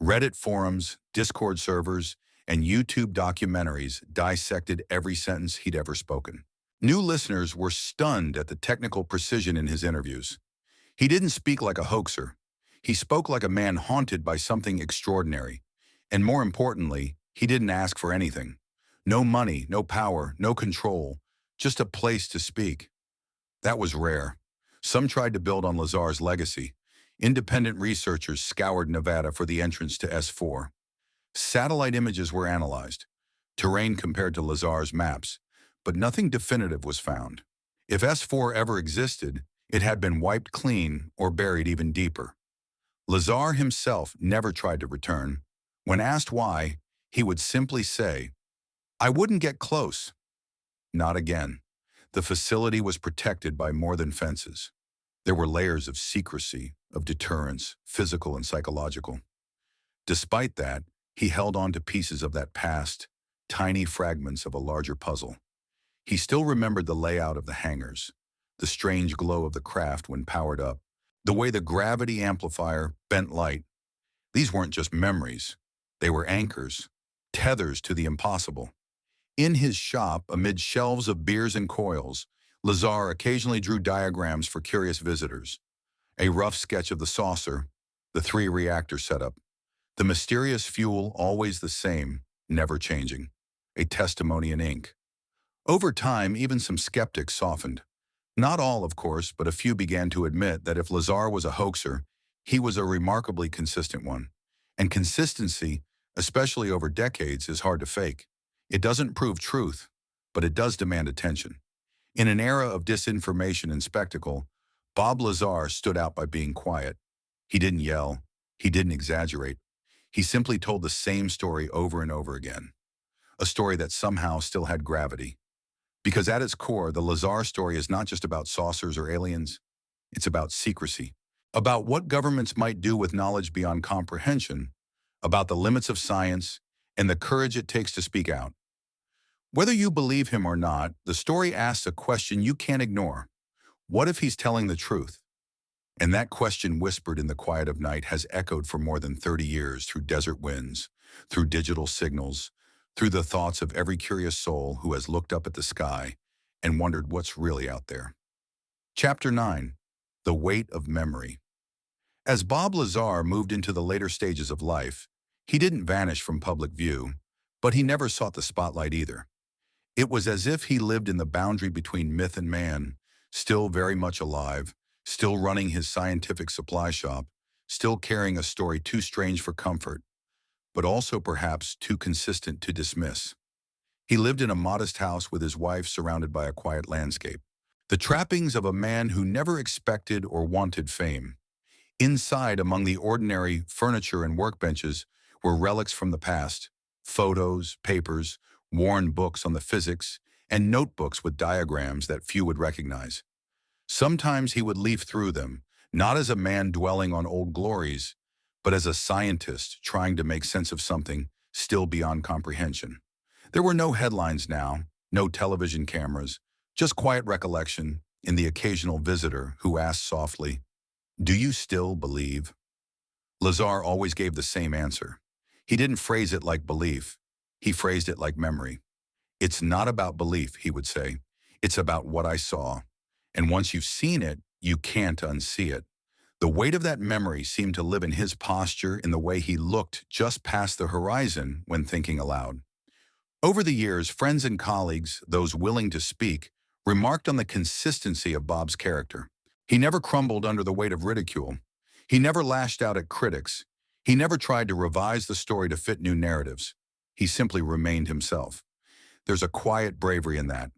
Reddit forums, Discord servers, and YouTube documentaries dissected every sentence he'd ever spoken. New listeners were stunned at the technical precision in his interviews. He didn't speak like a hoaxer. He spoke like a man haunted by something extraordinary. And more importantly, he didn't ask for anything. No money, no power, no control, just a place to speak. That was rare. Some tried to build on Lazar's legacy. Independent researchers scoured Nevada for the entrance to S4. Satellite images were analyzed, terrain compared to Lazar's maps, but nothing definitive was found. If S4 ever existed, it had been wiped clean or buried even deeper. Lazar himself never tried to return. When asked why, he would simply say, "I wouldn't get close." Not again. The facility was protected by more than fences. There were layers of secrecy, of deterrence, physical and psychological. Despite that, he held on to pieces of that past, tiny fragments of a larger puzzle. He still remembered the layout of the hangars, the strange glow of the craft when powered up, the way the gravity amplifier bent light. These weren't just memories. They were anchors, tethers to the impossible. In his shop, amid shelves of beers and coils, Lazar occasionally drew diagrams for curious visitors. A rough sketch of the saucer, the 3-reactor setup, the mysterious fuel always the same, never changing. A testimony in ink. Over time, even some skeptics softened. Not all, of course, but a few began to admit that if Lazar was a hoaxer, he was a remarkably consistent one. And consistency, especially over decades, is hard to fake. It doesn't prove truth, but it does demand attention. In an era of disinformation and spectacle, Bob Lazar stood out by being quiet. He didn't yell. He didn't exaggerate. He simply told the same story over and over again. A story that somehow still had gravity. Because at its core, the Lazar story is not just about saucers or aliens. It's about secrecy. About what governments might do with knowledge beyond comprehension. About the limits of science and the courage it takes to speak out. Whether you believe him or not, the story asks a question you can't ignore. What if he's telling the truth? And that question, whispered in the quiet of night, has echoed for more than 30 years through desert winds, through digital signals, through the thoughts of every curious soul who has looked up at the sky and wondered what's really out there. Chapter 9. The Weight of Memory. As Bob Lazar moved into the later stages of life, he didn't vanish from public view, but he never sought the spotlight either. It was as if he lived in the boundary between myth and man, still very much alive, still running his scientific supply shop, still carrying a story too strange for comfort, but also perhaps too consistent to dismiss. He lived in a modest house with his wife, surrounded by a quiet landscape, the trappings of a man who never expected or wanted fame. Inside, among the ordinary furniture and workbenches, were relics from the past, photos, papers, worn books on the physics, and notebooks with diagrams that few would recognize. Sometimes he would leaf through them, not as a man dwelling on old glories, but as a scientist trying to make sense of something still beyond comprehension. There were no headlines now, no television cameras, just quiet recollection in the occasional visitor who asked softly, "Do you still believe?" Lazar always gave the same answer. He didn't phrase it like belief. He phrased it like memory. "It's not about belief," he would say. "It's about what I saw. And once you've seen it, you can't unsee it." The weight of that memory seemed to live in his posture, in the way he looked just past the horizon when thinking aloud. Over the years, friends and colleagues, those willing to speak, remarked on the consistency of Bob's character. He never crumbled under the weight of ridicule. He never lashed out at critics. He never tried to revise the story to fit new narratives. He simply remained himself. There's a quiet bravery in that,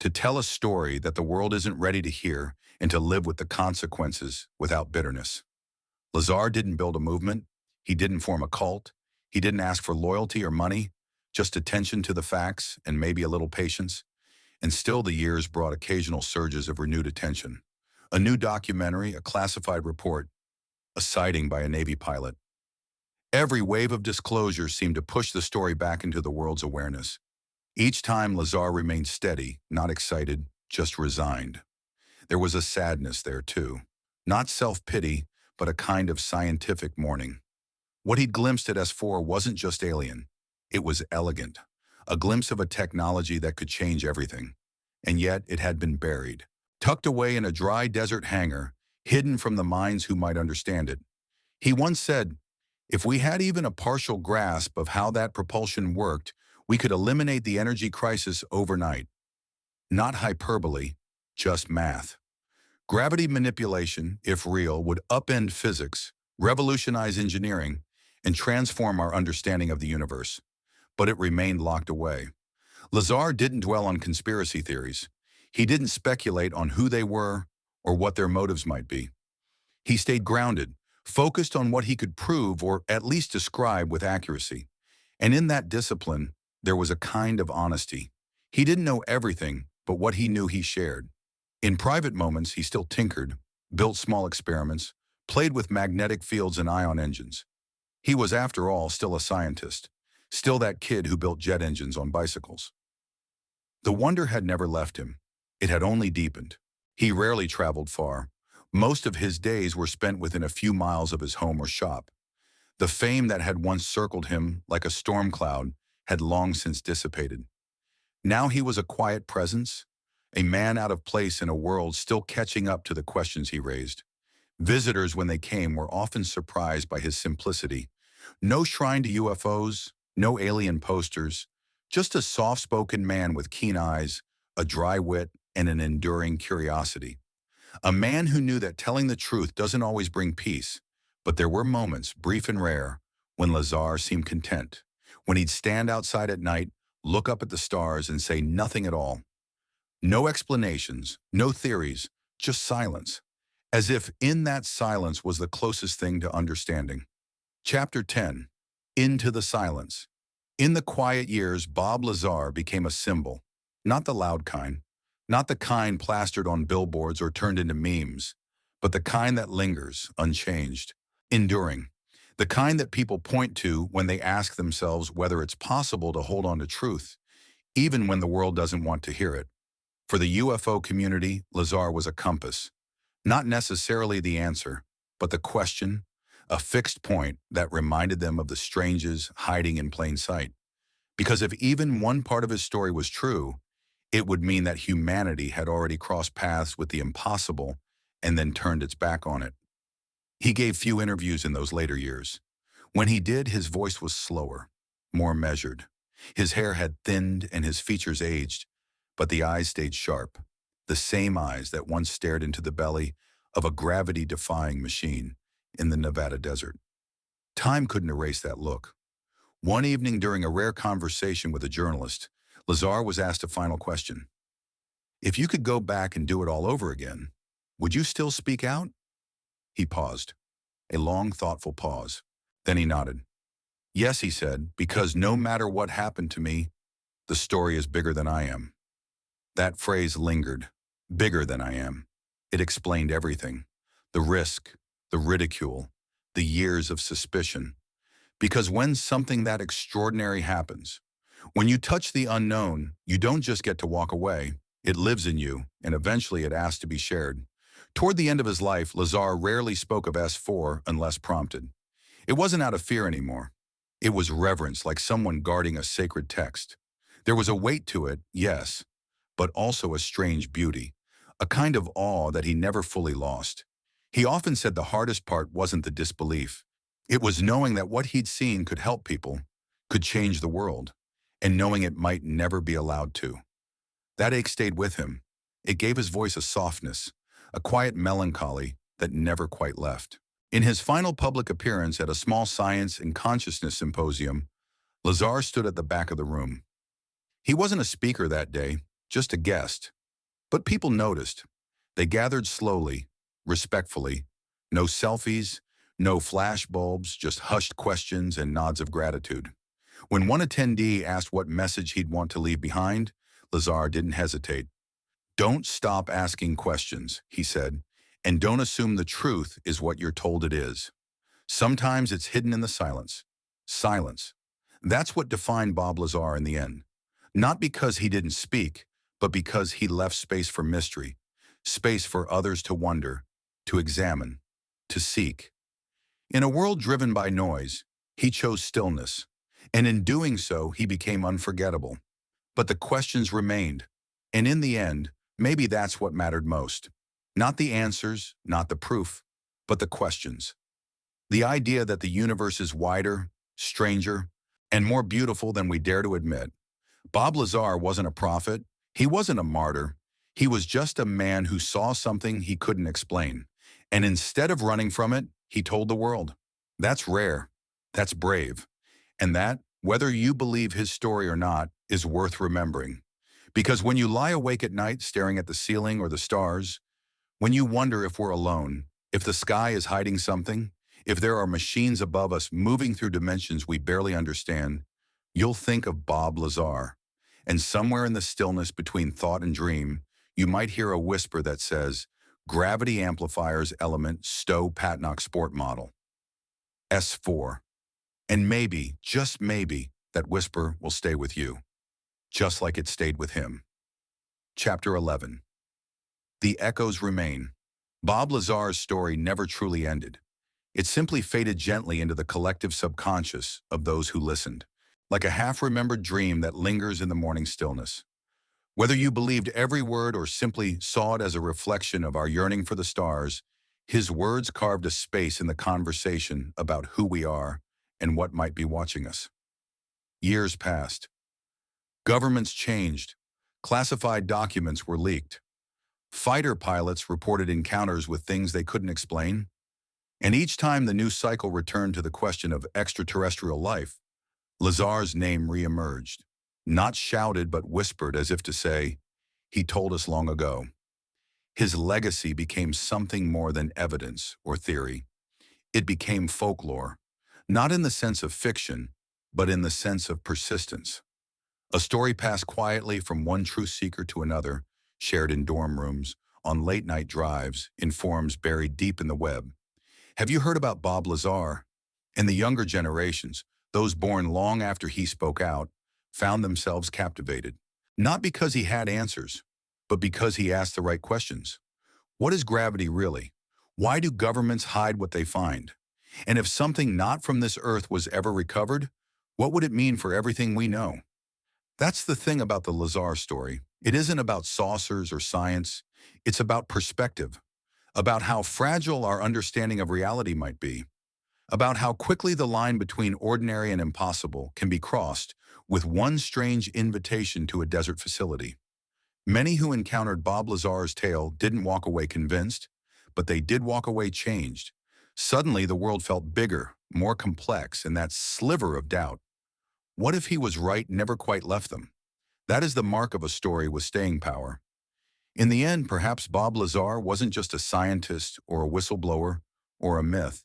to tell a story that the world isn't ready to hear and to live with the consequences without bitterness. Lazar didn't build a movement. He didn't form a cult. He didn't ask for loyalty or money, just attention to the facts and maybe a little patience. And still the years brought occasional surges of renewed attention. A new documentary, a classified report, a sighting by a Navy pilot. Every wave of disclosure seemed to push the story back into the world's awareness. Each time, Lazar remained steady, not excited, just resigned. There was a sadness there, too. Not self-pity, but a kind of scientific mourning. What he'd glimpsed at S4 wasn't just alien. It was elegant. A glimpse of a technology that could change everything. and yet it had been buried, tucked away in a dry desert hangar, hidden from the minds who might understand it. He once said, "If we had even a partial grasp of how that propulsion worked, we could eliminate the energy crisis overnight." Not hyperbole, just math. Gravity manipulation, if real, would upend physics, revolutionize engineering, and transform our understanding of the universe. But it remained locked away. Lazar didn't dwell on conspiracy theories. He didn't speculate on who they were or what their motives might be. He stayed grounded, focused on what he could prove or at least describe with accuracy. And in that discipline, there was a kind of honesty. He didn't know everything, but what he knew he shared. In private moments, he still tinkered, built small experiments, played with magnetic fields and ion engines. He was, after all, still a scientist, still that kid who built jet engines on bicycles. The wonder had never left him. It had only deepened. He rarely traveled far. Most of his days were spent within a few miles of his home or shop. The fame that had once circled him like a storm cloud had long since dissipated. Now he was a quiet presence, a man out of place in a world still catching up to the questions he raised. Visitors, when they came, were often surprised by his simplicity. No shrine to UFOs, no alien posters, just a soft-spoken man with keen eyes, a dry wit, and an enduring curiosity. A man who knew that telling the truth doesn't always bring peace, but there were moments, brief and rare, when Lazar seemed content, when he'd stand outside at night, look up at the stars, and say nothing at all. No explanations, no theories, just silence, as if in that silence was the closest thing to understanding. Chapter 10. Into the Silence. In the quiet years, Bob Lazar became a symbol, not the loud kind, not the kind plastered on billboards or turned into memes, but the kind that lingers, unchanged, enduring, the kind that people point to when they ask themselves whether it's possible to hold on to truth, even when the world doesn't want to hear it. For the UFO community, Lazar was a compass, not necessarily the answer, but the question, a fixed point that reminded them of the stranges hiding in plain sight. Because if even one part of his story was true, it would mean that humanity had already crossed paths with the impossible and then turned its back on it. He gave few interviews in those later years. When he did, his voice was slower, more measured. His hair had thinned and his features aged, but the eyes stayed sharp, the same eyes that once stared into the belly of a gravity-defying machine in the Nevada desert. Time couldn't erase that look. One evening during a rare conversation with a journalist, Lazar was asked a final question. If you could go back and do it all over again, would you still speak out? He paused, a long, thoughtful pause. Then he nodded. Yes, he said, because no matter what happened to me, the story is bigger than I am. That phrase lingered, bigger than I am. It explained everything, the risk, the ridicule, the years of suspicion. Because when something that extraordinary happens, when you touch the unknown, you don't just get to walk away. It lives in you, and eventually it asks to be shared. Toward the end of his life, Lazar rarely spoke of S4 unless prompted. It wasn't out of fear anymore. It was reverence, like someone guarding a sacred text. There was a weight to it, yes, but also a strange beauty, a kind of awe that he never fully lost. He often said the hardest part wasn't the disbelief. It was knowing that what he'd seen could help people, could change the world, and knowing it might never be allowed to. That ache stayed with him. It gave his voice a softness, a quiet melancholy that never quite left. In his final public appearance at a small science and consciousness symposium, Lazar stood at the back of the room. He wasn't a speaker that day, just a guest. But people noticed. They gathered slowly, respectfully. No selfies, no flash bulbs, just hushed questions and nods of gratitude. When one attendee asked what message he'd want to leave behind, Lazar didn't hesitate. Don't stop asking questions, he said, and don't assume the truth is what you're told it is. Sometimes it's hidden in the silence. Silence. That's what defined Bob Lazar in the end. Not because he didn't speak, but because he left space for mystery, space for others to wonder, to examine, to seek. In a world driven by noise, he chose stillness, and in doing so, he became unforgettable. But the questions remained, And in the end, maybe that's what mattered most. Not the answers, not the proof, but the questions. The idea that the universe is wider, stranger, and more beautiful than we dare to admit. Bob Lazar wasn't a prophet. He wasn't a martyr. He was just a man who saw something he couldn't explain. And instead of running from it, he told the world. That's rare. That's brave. And that, whether you believe his story or not, is worth remembering. Because when you lie awake at night staring at the ceiling or the stars, when you wonder if we're alone, if the sky is hiding something, if there are machines above us moving through dimensions we barely understand, you'll think of Bob Lazar. And somewhere in the stillness between thought and dream, you might hear a whisper that says, Gravity Amplifiers Element Stowe Patnock Sport Model. S4. And maybe, just maybe, that whisper will stay with you, just like it stayed with him. Chapter 11. The echoes remain. Bob Lazar's story never truly ended. It simply faded gently into the collective subconscious of those who listened, like a half-remembered dream that lingers in the morning stillness. Whether you believed every word or simply saw it as a reflection of our yearning for the stars, his words carved a space in the conversation about who we are and what might be watching us. Years passed. Governments changed. Classified documents were leaked. Fighter pilots reported encounters with things they couldn't explain. And each time the news cycle returned to the question of extraterrestrial life, Lazar's name reemerged, not shouted but whispered as if to say, he told us long ago. His legacy became something more than evidence or theory. It became folklore, not in the sense of fiction, but in the sense of persistence. A story passed quietly from one truth seeker to another, shared in dorm rooms, on late-night drives, in forums buried deep in the web. Have you heard about Bob Lazar? And the younger generations, those born long after he spoke out, found themselves captivated. Not because he had answers, but because he asked the right questions. What is gravity really? Why do governments hide what they find? And if something not from this earth was ever recovered, what would it mean for everything we know? That's the thing about the Lazar story. It isn't about saucers or science. It's about perspective, about how fragile our understanding of reality might be, about how quickly the line between ordinary and impossible can be crossed with one strange invitation to a desert facility. Many who encountered Bob Lazar's tale didn't walk away convinced, but they did walk away changed. Suddenly, the world felt bigger, more complex, and that sliver of doubt. What if he was right never quite left them? That is the mark of a story with staying power. In the end, perhaps Bob Lazar wasn't just a scientist or a whistleblower or a myth.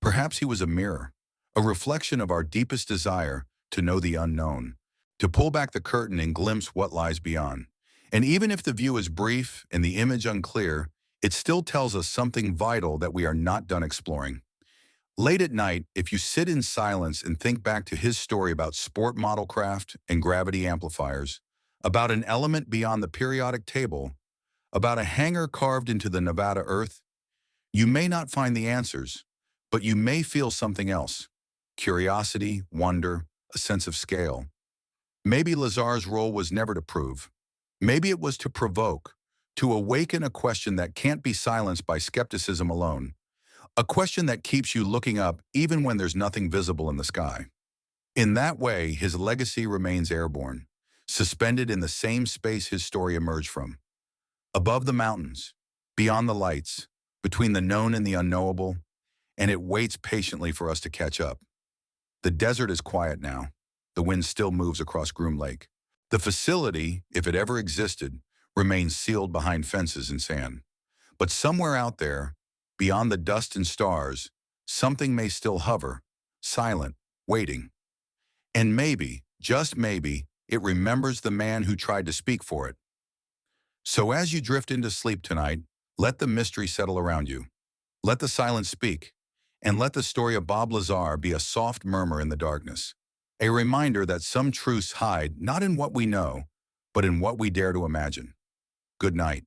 Perhaps he was a mirror, a reflection of our deepest desire to know the unknown, to pull back the curtain and glimpse what lies beyond. And even if the view is brief and the image unclear, it still tells us something vital that we are not done exploring. Late at night, if you sit in silence and think back to his story about sport model craft and gravity amplifiers, about an element beyond the periodic table, about a hangar carved into the Nevada earth, you may not find the answers, but you may feel something else. Curiosity, wonder, a sense of scale. Maybe Lazar's role was never to prove. Maybe it was to provoke, to awaken a question that can't be silenced by skepticism alone. A question that keeps you looking up even when there's nothing visible in the sky. In that way, his legacy remains airborne, suspended in the same space his story emerged from. Above the mountains, beyond the lights, between the known and the unknowable, and it waits patiently for us to catch up. The desert is quiet now. The wind still moves across Groom Lake. The facility, if it ever existed, remains sealed behind fences and sand. But somewhere out there, beyond the dust and stars, something may still hover, silent, waiting. And maybe, just maybe, it remembers the man who tried to speak for it. So as you drift into sleep tonight, let the mystery settle around you. Let the silence speak, and let the story of Bob Lazar be a soft murmur in the darkness. A reminder that some truths hide not in what we know, but in what we dare to imagine. Good night.